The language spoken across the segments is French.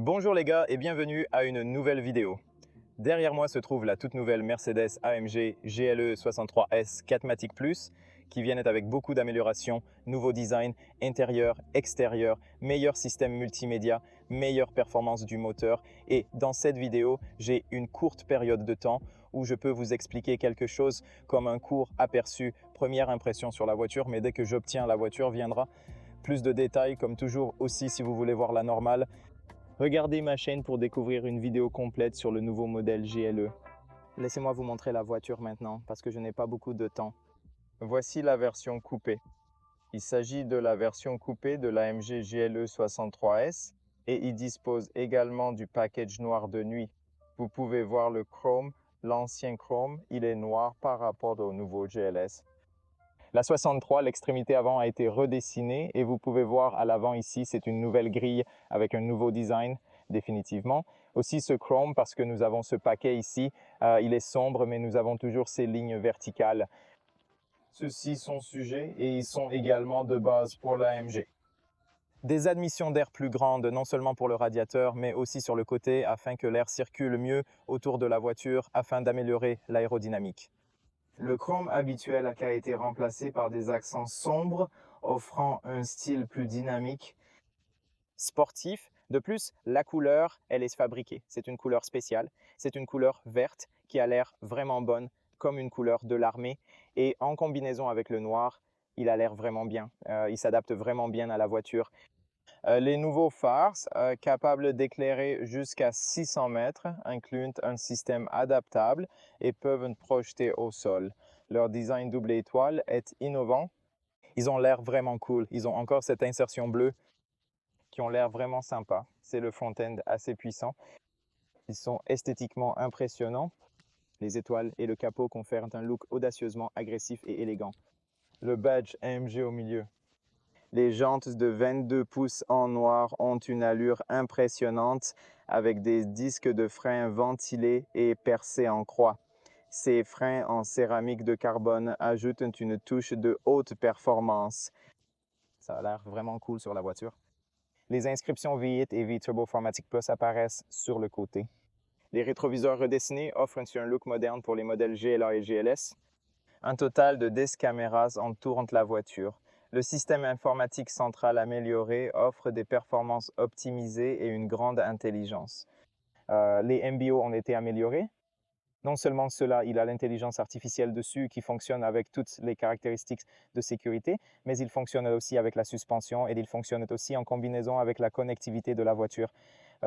Bonjour les gars et bienvenue à une nouvelle vidéo. Derrière moi se trouve la toute nouvelle Mercedes AMG GLE 63S 4MATIC Plus qui viennent avec beaucoup d'améliorations, nouveau design, intérieur, extérieur, meilleur système multimédia, meilleure performance du moteur. Et dans cette vidéo, j'ai une courte période de temps où je peux vous expliquer quelque chose comme un court aperçu, première impression sur la voiture, mais dès que j'obtiens la voiture viendra plus de détails comme toujours aussi si vous voulez voir la normale. Regardez ma chaîne pour découvrir une vidéo complète sur le nouveau modèle GLE. Laissez-moi vous montrer la voiture maintenant parce que je n'ai pas beaucoup de temps. Voici la version coupée. Il s'agit de la version coupée de l'AMG GLE 63S et il dispose également du package noir de nuit. Vous pouvez voir le chrome, l'ancien chrome, il est noir par rapport au nouveau GLS. La 63, l'extrémité avant a été redessinée et vous pouvez voir à l'avant ici, c'est une nouvelle grille avec un nouveau design définitivement. Aussi ce chrome parce que nous avons ce paquet ici, il est sombre mais nous avons toujours ces lignes verticales. Ceux-ci sont sujets et ils sont également de base pour l'AMG. Des admissions d'air plus grandes, non seulement pour le radiateur, mais aussi sur le côté afin que l'air circule mieux autour de la voiture afin d'améliorer l'aérodynamique. Le chrome habituel a été remplacé par des accents sombres, offrant un style plus dynamique, sportif. De plus, la couleur, elle est fabriquée. C'est une couleur spéciale. C'est une couleur verte qui a l'air vraiment bonne, comme une couleur de l'armée. Et en combinaison avec le noir, il a l'air vraiment bien. Il s'adapte vraiment bien à la voiture. Les nouveaux phares, capables d'éclairer jusqu'à 600 mètres, incluent un système adaptable et peuvent projeter au sol. Leur design double étoile est innovant. Ils ont l'air vraiment cool. Ils ont encore cette insertion bleue qui ont l'air vraiment sympa. C'est le front-end assez puissant. Ils sont esthétiquement impressionnants. Les étoiles et le capot confèrent un look audacieusement agressif et élégant. Le badge AMG au milieu. Les jantes de 22 pouces en noir ont une allure impressionnante avec des disques de frein ventilés et percés en croix. Ces freins en céramique de carbone ajoutent une touche de haute performance. Ça a l'air vraiment cool sur la voiture. Les inscriptions V8 et V-Turbo 4MATIC Plus apparaissent sur le côté. Les rétroviseurs redessinés offrent ainsi un look moderne pour les modèles GLA et GLS. Un total de 10 caméras entourent la voiture. Le système informatique central amélioré offre des performances optimisées et une grande intelligence. Les MBO ont été améliorés. Non seulement cela, il a l'intelligence artificielle dessus qui fonctionne avec toutes les caractéristiques de sécurité, mais il fonctionne aussi avec la suspension et il fonctionne aussi en combinaison avec la connectivité de la voiture.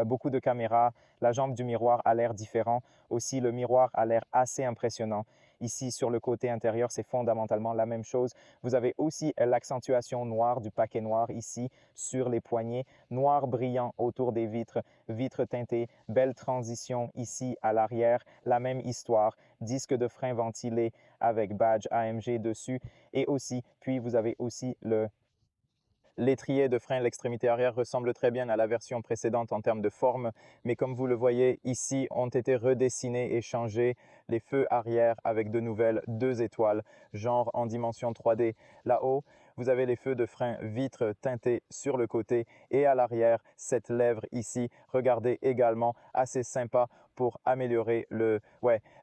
Beaucoup de caméras, la jambe du miroir a l'air différent. Aussi, le miroir a l'air assez impressionnant. Ici, sur le côté intérieur, c'est fondamentalement la même chose. Vous avez aussi l'accentuation noire du paquet noir ici sur les poignées, noir brillant autour des vitres, vitres teintées, belle transition ici à l'arrière, la même histoire, disque de frein ventilé avec badge AMG dessus et aussi, puis vous avez aussi l'étrier de frein, l'extrémité arrière ressemble très bien à la version précédente en termes de forme, mais comme vous le voyez ici, ont été redessinés et changés les feux arrière avec de nouvelles 2 étoiles, genre en dimension 3D. Là-haut, vous avez les feux de frein vitres teintés sur le côté et à l'arrière, cette lèvre ici, regardez également, assez sympa pour améliorer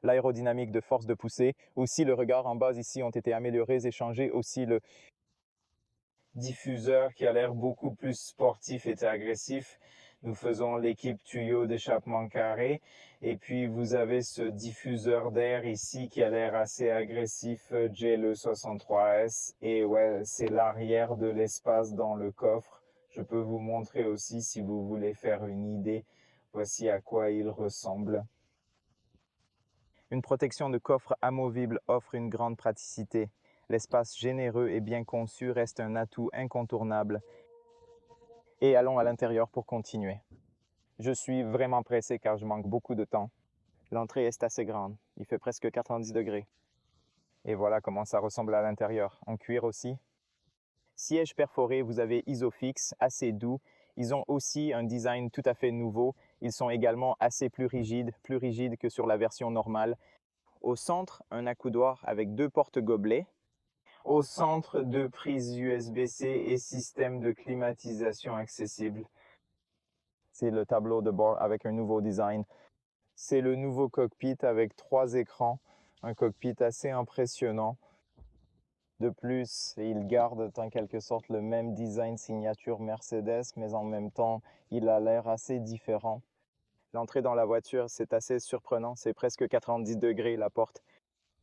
l'aérodynamique de force de poussée. Aussi, le regard en bas ici ont été améliorés et changés. Aussi, le diffuseur qui a l'air beaucoup plus sportif et agressif. Nous faisons l'équipe tuyau d'échappement carré. Et puis, vous avez ce diffuseur d'air ici qui a l'air assez agressif, GLE 63S. Et ouais, c'est l'arrière de l'espace dans le coffre. Je peux vous montrer aussi si vous voulez faire une idée. Voici à quoi il ressemble. Une protection de coffre amovible offre une grande praticité. L'espace généreux et bien conçu reste un atout incontournable. Et allons à l'intérieur pour continuer. Je suis vraiment pressé car je manque beaucoup de temps. L'entrée est assez grande, il fait presque 90 degrés. Et voilà comment ça ressemble à l'intérieur, en cuir aussi. Sièges perforés, vous avez Isofix, assez doux. Ils ont aussi un design tout à fait nouveau. Ils sont également assez plus rigides que sur la version normale. Au centre, un accoudoir avec 2 portes gobelets. Au centre, 2 prises USB-C et système de climatisation accessible. C'est le tableau de bord avec un nouveau design. C'est le nouveau cockpit avec 3 écrans, un cockpit assez impressionnant. De plus, il garde en quelque sorte le même design signature Mercedes, mais en même temps, il a l'air assez différent. L'entrée dans la voiture, c'est assez surprenant, c'est presque 90 degrés la porte.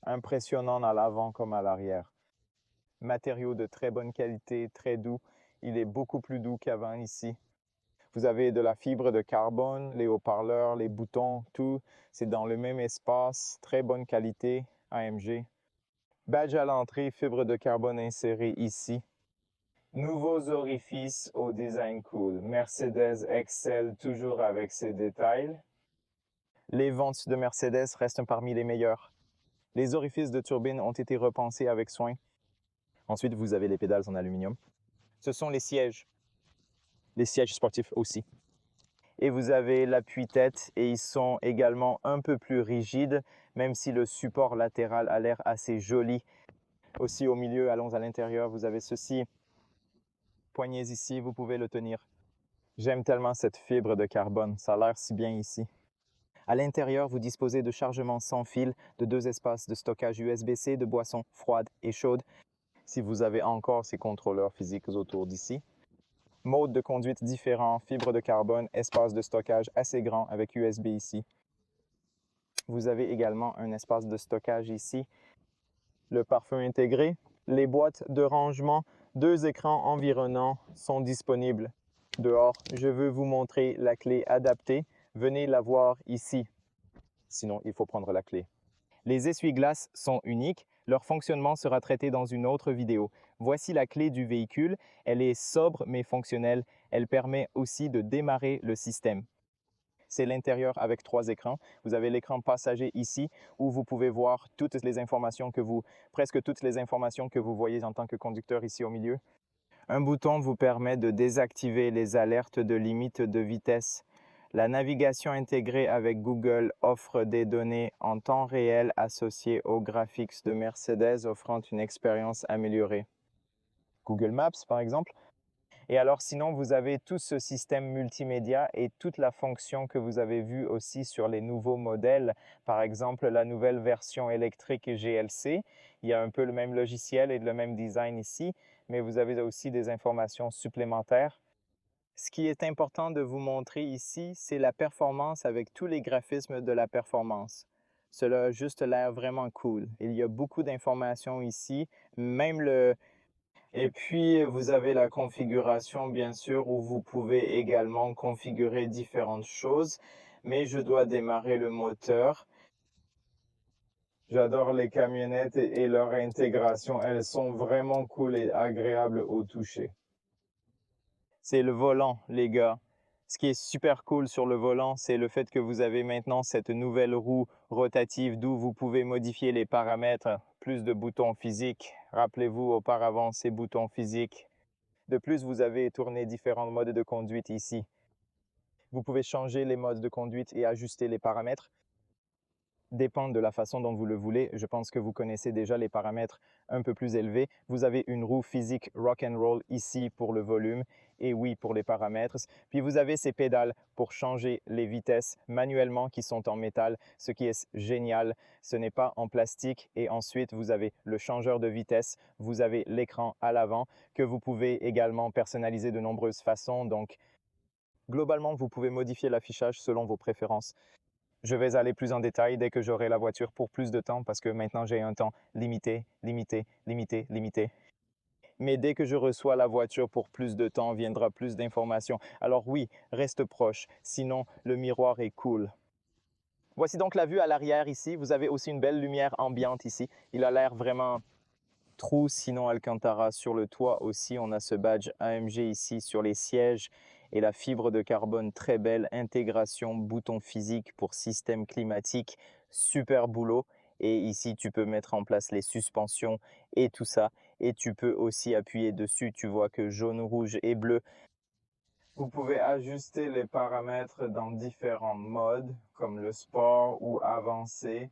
Impressionnant à l'avant comme à l'arrière. Matériaux de très bonne qualité, très doux. Il est beaucoup plus doux qu'avant ici. Vous avez de la fibre de carbone, les haut-parleurs, les boutons, tout. C'est dans le même espace, très bonne qualité, AMG. Badge à l'entrée, fibre de carbone insérée ici. Nouveaux orifices au design cool. Mercedes excelle toujours avec ses détails. Les ventes de Mercedes restent parmi les meilleures. Les orifices de turbine ont été repensés avec soin. Ensuite, vous avez les pédales en aluminium. Ce sont les sièges sportifs aussi. Et vous avez l'appui-tête et ils sont également un peu plus rigides, même si le support latéral a l'air assez joli. Aussi au milieu, allons à l'intérieur, vous avez ceci. Poignées ici, vous pouvez le tenir. J'aime tellement cette fibre de carbone, ça a l'air si bien ici. À l'intérieur, vous disposez de chargements sans fil, de 2 espaces de stockage USB-C, de boissons froides et chaudes, si vous avez encore ces contrôleurs physiques autour d'ici. Mode de conduite différent, fibre de carbone, espace de stockage assez grand avec USB ici. Vous avez également un espace de stockage ici. Le pare-feu intégré, les boîtes de rangement, 2 écrans environnants sont disponibles. Dehors, je veux vous montrer la clé adaptée. Venez la voir ici. Sinon, il faut prendre la clé. Les essuie-glaces sont uniques. Leur fonctionnement sera traité dans une autre vidéo. Voici la clé du véhicule. Elle est sobre mais fonctionnelle. Elle permet aussi de démarrer le système. C'est l'intérieur avec 3 écrans. Vous avez l'écran passager ici où vous pouvez voir presque toutes les informations que vous voyez en tant que conducteur ici au milieu. Un bouton vous permet de désactiver les alertes de limite de vitesse. La navigation intégrée avec Google offre des données en temps réel associées aux graphiques de Mercedes, offrant une expérience améliorée. Google Maps, par exemple. Et alors, sinon, vous avez tout ce système multimédia et toute la fonction que vous avez vue aussi sur les nouveaux modèles. Par exemple, la nouvelle version électrique GLC. Il y a un peu le même logiciel et le même design ici, mais vous avez aussi des informations supplémentaires. Ce qui est important de vous montrer ici, c'est la performance avec tous les graphismes de la performance. Cela a juste l'air vraiment cool. Il y a beaucoup d'informations ici, même le... Et puis, vous avez la configuration, bien sûr, où vous pouvez également configurer différentes choses. Mais je dois démarrer le moteur. J'adore les camionnettes et leur intégration. Elles sont vraiment cool et agréables au toucher. C'est le volant, les gars. Ce qui est super cool sur le volant, c'est le fait que vous avez maintenant cette nouvelle roue rotative d'où vous pouvez modifier les paramètres, plus de boutons physiques. Rappelez-vous auparavant ces boutons physiques. De plus, vous avez tourné différents modes de conduite ici. Vous pouvez changer les modes de conduite et ajuster les paramètres. Dépend de la façon dont vous le voulez. Je pense que vous connaissez déjà les paramètres un peu plus élevés. Vous avez une roue physique rock and roll ici pour le volume et oui pour les paramètres. Puis vous avez ces pédales pour changer les vitesses manuellement qui sont en métal, ce qui est génial. Ce n'est pas en plastique. Et ensuite, vous avez le changeur de vitesse. Vous avez l'écran à l'avant que vous pouvez également personnaliser de nombreuses façons. Donc, globalement, vous pouvez modifier l'affichage selon vos préférences. Je vais aller plus en détail dès que j'aurai la voiture pour plus de temps parce que maintenant j'ai un temps limité. Mais dès que je reçois la voiture pour plus de temps, viendra plus d'informations. Alors oui, reste proche, sinon le miroir est cool. Voici donc la vue à l'arrière ici. Vous avez aussi une belle lumière ambiante ici. Il a l'air vraiment trou, sinon Alcantara. Sur le toit aussi, on a ce badge AMG ici sur les sièges et la fibre de carbone très belle, intégration, bouton physique pour système climatique, super boulot. Et ici, tu peux mettre en place les suspensions et tout ça. Et tu peux aussi appuyer dessus, tu vois que jaune, rouge et bleu. Vous pouvez ajuster les paramètres dans différents modes, comme le sport ou avancé,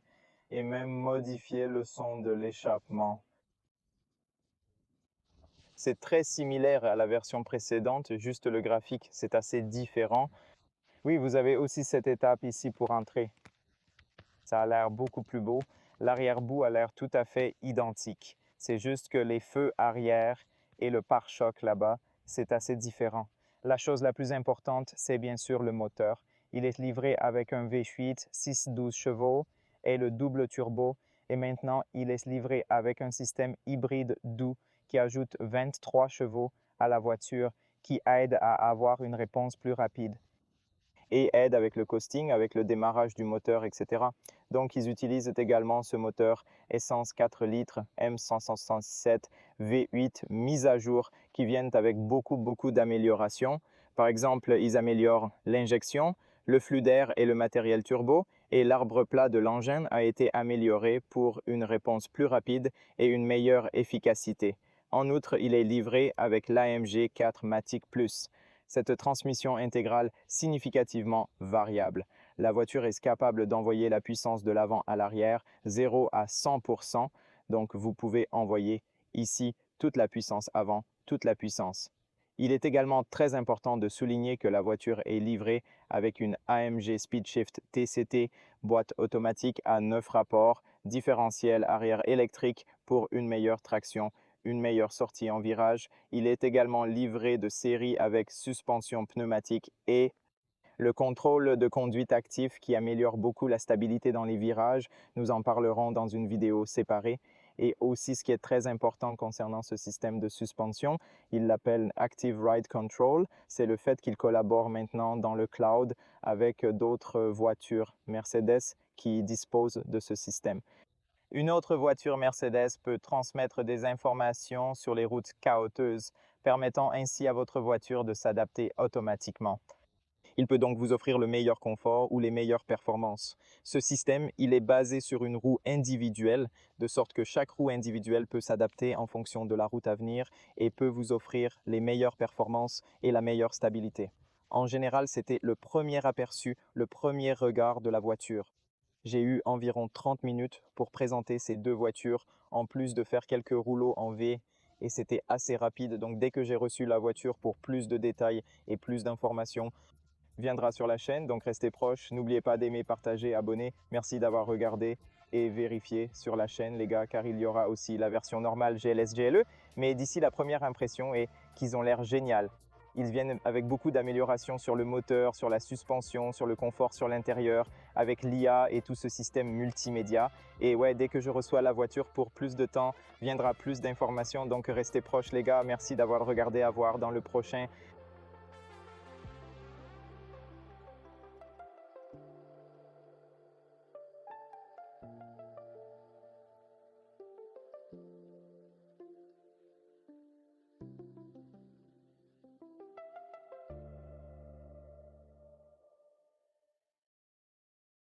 et même modifier le son de l'échappement. C'est très similaire à la version précédente, juste le graphique, c'est assez différent. Oui, vous avez aussi cette étape ici pour entrer. Ça a l'air beaucoup plus beau. L'arrière-bout a l'air tout à fait identique. C'est juste que les feux arrière et le pare-choc là-bas, c'est assez différent. La chose la plus importante, c'est bien sûr le moteur. Il est livré avec un V8 612 chevaux et le double turbo. Et maintenant, il est livré avec un système hybride doux qui ajoute 23 chevaux à la voiture, qui aide à avoir une réponse plus rapide et aide avec le costing, avec le démarrage du moteur, etc. Donc, ils utilisent également ce moteur essence 4 litres M567 V8 mise à jour qui viennent avec beaucoup d'améliorations. Par exemple, ils améliorent l'injection, le flux d'air et le matériel turbo, et l'arbre plat de l'engin a été amélioré pour une réponse plus rapide et une meilleure efficacité. En outre, il est livré avec l'AMG 4 Matic Plus. Cette transmission intégrale significativement variable. La voiture est capable d'envoyer la puissance de l'avant à l'arrière 0 à 100%. Donc, vous pouvez envoyer ici toute la puissance avant, toute la puissance. Il est également très important de souligner que la voiture est livrée avec une AMG Speedshift TCT, boîte automatique à 9 rapports, différentiel arrière électrique pour une meilleure traction, une meilleure sortie en virage. Il est également livré de série avec suspension pneumatique et le contrôle de conduite actif qui améliore beaucoup la stabilité dans les virages. Nous en parlerons dans une vidéo séparée. Et aussi, ce qui est très important concernant ce système de suspension, il l'appelle Active Ride Control. C'est le fait qu'il collabore maintenant dans le cloud avec d'autres voitures Mercedes qui disposent de ce système. Une autre voiture Mercedes peut transmettre des informations sur les routes chaotiques, permettant ainsi à votre voiture de s'adapter automatiquement. Il peut donc vous offrir le meilleur confort ou les meilleures performances. Ce système, il est basé sur une roue individuelle, de sorte que chaque roue individuelle peut s'adapter en fonction de la route à venir et peut vous offrir les meilleures performances et la meilleure stabilité. En général, c'était le premier aperçu, le premier regard de la voiture. J'ai eu environ 30 minutes pour présenter ces deux voitures, en plus de faire quelques rouleaux en V, et c'était assez rapide. Donc dès que j'ai reçu la voiture pour plus de détails et plus d'informations, viendra sur la chaîne, donc restez proches. N'oubliez pas d'aimer, partager, abonner. Merci d'avoir regardé et vérifié sur la chaîne, les gars, car il y aura aussi la version normale GLS GLE. Mais d'ici, la première impression est qu'ils ont l'air génial. Ils viennent avec beaucoup d'améliorations sur le moteur, sur la suspension, sur le confort sur l'intérieur, avec l'IA et tout ce système multimédia. Et ouais, dès que je reçois la voiture pour plus de temps, viendra plus d'informations. Donc restez proches les gars. Merci d'avoir regardé. À voir dans le prochain